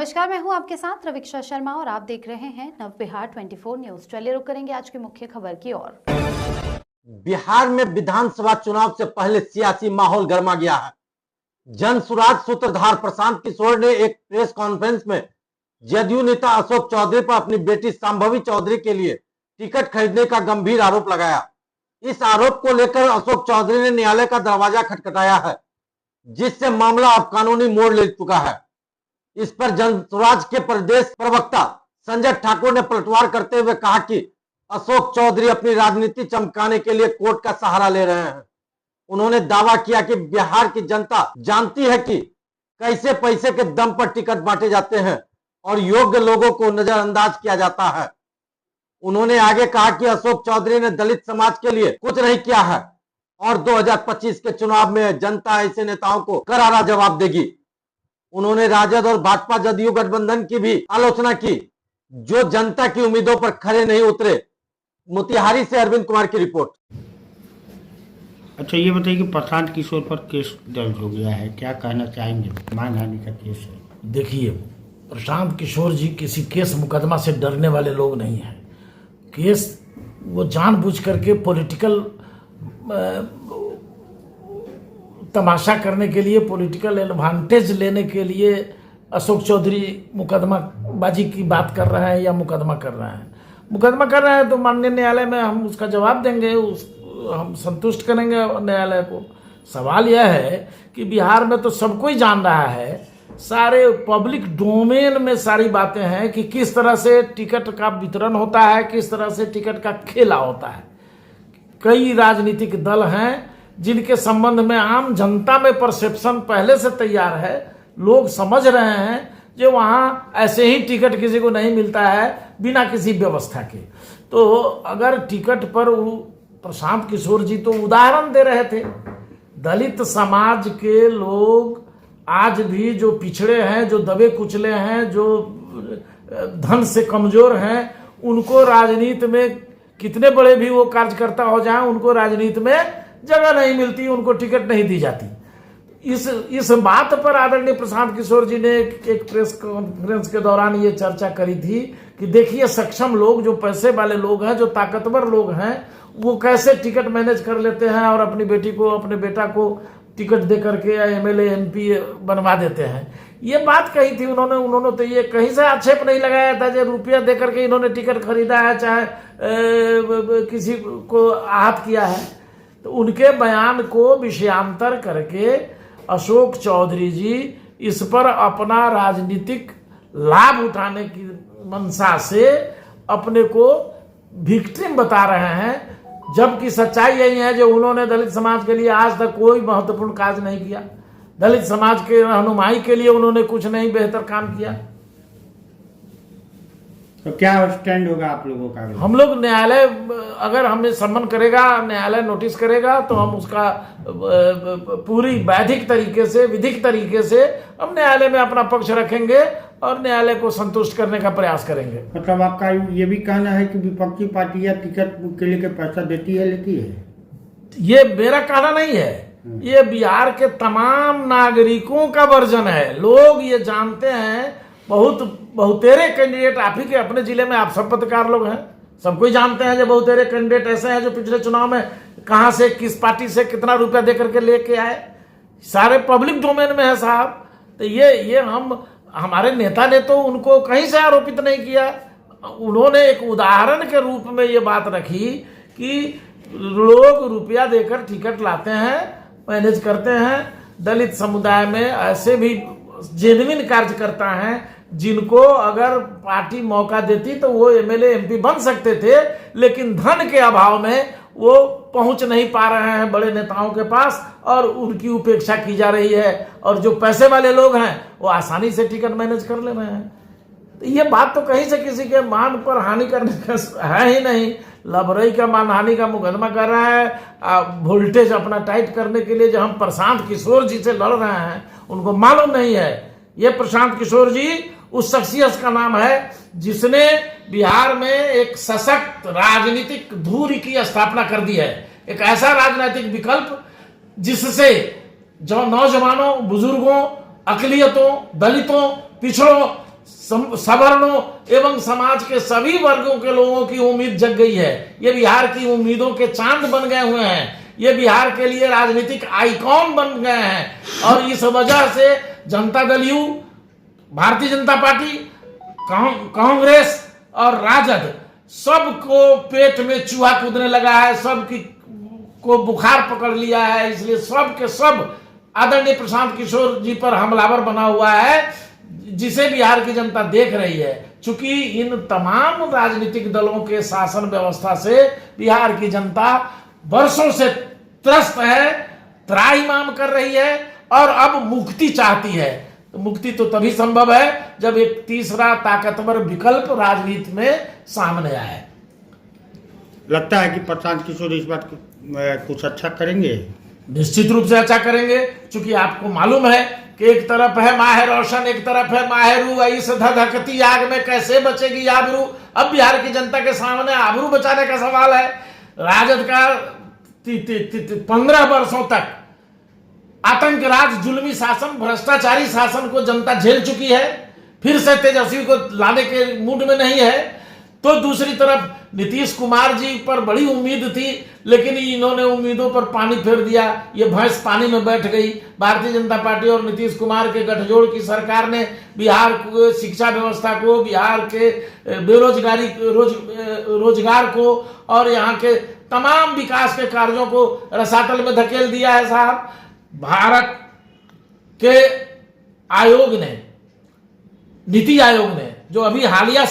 नमस्कार, मैं हूं आपके साथ रविक्षा शर्मा और आप देख रहे हैं नव बिहार 24 न्यूज। चलिए रुक करेंगे आज की मुख्य खबर की ओर। बिहार में विधानसभा चुनाव से पहले सियासी माहौल गर्मा गया है। जनसुराज सूत्रधार प्रशांत किशोर ने एक प्रेस कॉन्फ्रेंस में जदयू नेता अशोक चौधरी पर अपनी बेटी संभवी चौधरी के लिए टिकट खरीदने का गंभीर आरोप लगाया। इस आरोप को लेकर अशोक चौधरी ने न्यायालय का दरवाजा खटखटाया है, जिससे मामला अब कानूनी मोड़ ले चुका है। इस पर जनसुराज के प्रदेश प्रवक्ता संजय ठाकुर ने पलटवार करते हुए कहा कि अशोक चौधरी अपनी राजनीति चमकाने के लिए कोर्ट का सहारा ले रहे हैं। उन्होंने दावा किया कि बिहार की जनता जानती है कि कैसे पैसे के दम पर टिकट बांटे जाते हैं और योग्य लोगों को नजरअंदाज किया जाता है। उन्होंने आगे कहा कि अशोक चौधरी ने दलित समाज के लिए कुछ नहीं किया है और 2025 के चुनाव में जनता ऐसे नेताओं को करारा जवाब देगी। उन्होंने राजद और भाजपा जदयू गठबंधन की भी आलोचना की, जो जनता की उम्मीदों पर खरे नहीं उतरे। मोतिहारी से अरविंद कुमार की रिपोर्ट। अच्छा, ये बताइए कि प्रशांत किशोर पर केस दर्ज हो गया है, क्या कहना चाहेंगे? मानहानि का केस है। देखिए, प्रशांत किशोर जी किसी केस मुकदमा से डरने वाले लोग नहीं हैं। केस वो जानबूझ करके पॉलिटिकल तमाशा करने के लिए, पॉलिटिकल एडवांटेज लेने के लिए अशोक चौधरी मुकदमाबाजी की बात कर रहे हैं या मुकदमा कर रहे हैं। मुकदमा कर रहे हैं तो माननीय न्यायालय में हम उसका जवाब देंगे, हम संतुष्ट करेंगे न्यायालय को। सवाल यह है कि बिहार में तो सब कोई जान रहा है, सारे पब्लिक डोमेन में सारी बातें हैं कि किस तरह से टिकट का वितरण होता है, किस तरह से टिकट का खेला होता है। कई राजनीतिक दल हैं जिनके संबंध में आम जनता में परसेप्शन पहले से तैयार है। लोग समझ रहे हैं जो वहाँ ऐसे ही टिकट किसी को नहीं मिलता है बिना किसी व्यवस्था के। तो अगर टिकट पर प्रशांत किशोर जी तो उदाहरण दे रहे थे, दलित समाज के लोग आज भी जो पिछड़े हैं, जो दबे कुचले हैं, जो धन से कमजोर हैं, उनको राजनीति में कितने बड़े भी वो कार्यकर्ता हो जाएं, उनको राजनीति में जगह नहीं मिलती, उनको टिकट नहीं दी जाती। इस बात पर आदरणीय प्रशांत किशोर जी ने एक प्रेस कॉन्फ्रेंस के दौरान ये चर्चा करी थी कि देखिए, सक्षम लोग, जो पैसे वाले लोग हैं, जो ताकतवर लोग हैं, वो कैसे टिकट मैनेज कर लेते हैं और अपनी बेटी को, अपने बेटा को टिकट दे करके या एमएलए एमपी बनवा देते हैं। ये बात कही थी उन्होंने तो ये कहीं से आक्षेप नहीं लगाया था जो रुपया दे करके इन्होंने टिकट खरीदा है, चाहे किसी को आहत किया है। तो उनके बयान को विषयांतर करके अशोक चौधरी जी इस पर अपना राजनीतिक लाभ उठाने की मंशा से अपने को विक्टिम बता रहे हैं, जबकि सच्चाई यही है जो उन्होंने दलित समाज के लिए आज तक कोई महत्वपूर्ण कार्य नहीं किया। दलित समाज के रहनुमाई के लिए उन्होंने कुछ नहीं बेहतर काम किया। तो क्या स्टैंड होगा आप लोगों का? हम लोग न्यायालय, अगर हमें सम्मन करेगा, न्यायालय नोटिस करेगा, तो हम उसका पूरी वैधिक तरीके से, विधिक तरीके से हम न्यायालय में अपना पक्ष रखेंगे और न्यायालय को संतुष्ट करने का प्रयास करेंगे। मतलब आपका ये भी कहना है कि विपक्षी पार्टियां टिकट के लिए पैसा देती है, लेती है? ये मेरा कहना नहीं है, ये बिहार के तमाम नागरिकों का वर्जन है। लोग ये जानते हैं, बहुतेरे कैंडिडेट आप ही के अपने जिले में, आप सब पत्रकार लोग हैं, सब कोई जानते हैं जो बहुतेरे कैंडिडेट ऐसे हैं जो पिछले चुनाव में कहां से, किस पार्टी से कितना रुपया दे करके लेके आए। सारे पब्लिक डोमेन में है साहब। तो ये हमारे नेता ने तो उनको कहीं से आरोपित नहीं किया। उन्होंने एक उदाहरण के रूप में ये बात रखी कि लोग रुपया देकर टिकट लाते हैं, मैनेज करते हैं। दलित समुदाय में ऐसे भी जेन्युइन कार्यकर्ता हैं जिनको अगर पार्टी मौका देती तो वो एमएलए एमपी बन सकते थे, लेकिन धन के अभाव में वो पहुंच नहीं पा रहे हैं बड़े नेताओं के पास और उनकी उपेक्षा की जा रही है। और जो पैसे वाले लोग हैं वो आसानी से टिकट मैनेज कर ले रहे हैं। तो ये बात तो कहीं से किसी के मान पर हानि करने का है ही नहीं। लबरई का मानहानि का मुकदमा कर रहा है, वोल्टेज अपना टाइट करने के लिए जो हम प्रशांत किशोर जी से लड़ रहे हैं, उनको मालूम नहीं है ये प्रशांत किशोर जी उस शख्सियत का नाम है जिसने बिहार में एक सशक्त राजनीतिक धुरी की स्थापना कर दी है। एक ऐसा राजनीतिक विकल्प जिससे जो नौजवानों, बुजुर्गों, अकलियतों, दलितों, पिछड़ों सवर्णों एवं समाज के सभी वर्गों के लोगों की उम्मीद जग गई है। ये बिहार की उम्मीदों के चांद बन गए हुए हैं, ये बिहार के लिए राजनीतिक आइकॉन बन गए हैं। और इस वजह से जनता दल यू, भारतीय जनता पार्टी, कांग्रेस और राजद सबको पेट में चूहा कूदने लगा है, सबकी को बुखार पकड़ लिया है। इसलिए सब के सब आदरणीय प्रशांत किशोर जी पर हमलावर बना हुआ है, जिसे बिहार की जनता देख रही है। चूंकि इन तमाम राजनीतिक दलों के शासन व्यवस्था से बिहार की जनता वर्षों से त्रस्त है, त्राहिमाम कर रही है और अब मुक्ति चाहती है। तो मुक्ति तो तभी संभव है जब एक तीसरा ताकतवर विकल्प राजनीति में सामने आए। लगता है कि प्रशांत किशोर इस बात कुछ अच्छा करेंगे। निश्चित रूप से अच्छा करेंगे, क्योंकि आपको मालूम है कि एक तरफ है माह रोशन, एक तरफ है माहरू, इस धधकती आग में कैसे बचेगी आबरू। अब बिहार की जनता के सामने आबरू बचाने का सवाल है। राजद का 15 वर्षों तक आतंक राज, जुल्मी शासन, भ्रष्टाचारी शासन को जनता झेल चुकी है, फिर से तेजस्वी को लाने के मूड में नहीं है। तो दूसरी तरफ नीतीश कुमार जी पर बड़ी उम्मीद थी, लेकिन इन्होंने उम्मीदों पर पानी फेर दिया। ये भैंस पानी में बैठ गई। भारतीय जनता पार्टी और नीतीश कुमार के गठजोड़ की सरकार ने बिहार को, शिक्षा व्यवस्था को, बिहार के बेरोजगारी रोजगार को और यहाँ के तमाम विकास के कार्यों को रसातल में धकेल दिया है। साहब, भारत के आयोग ने, नीति आयोग ने जो अभी हालिया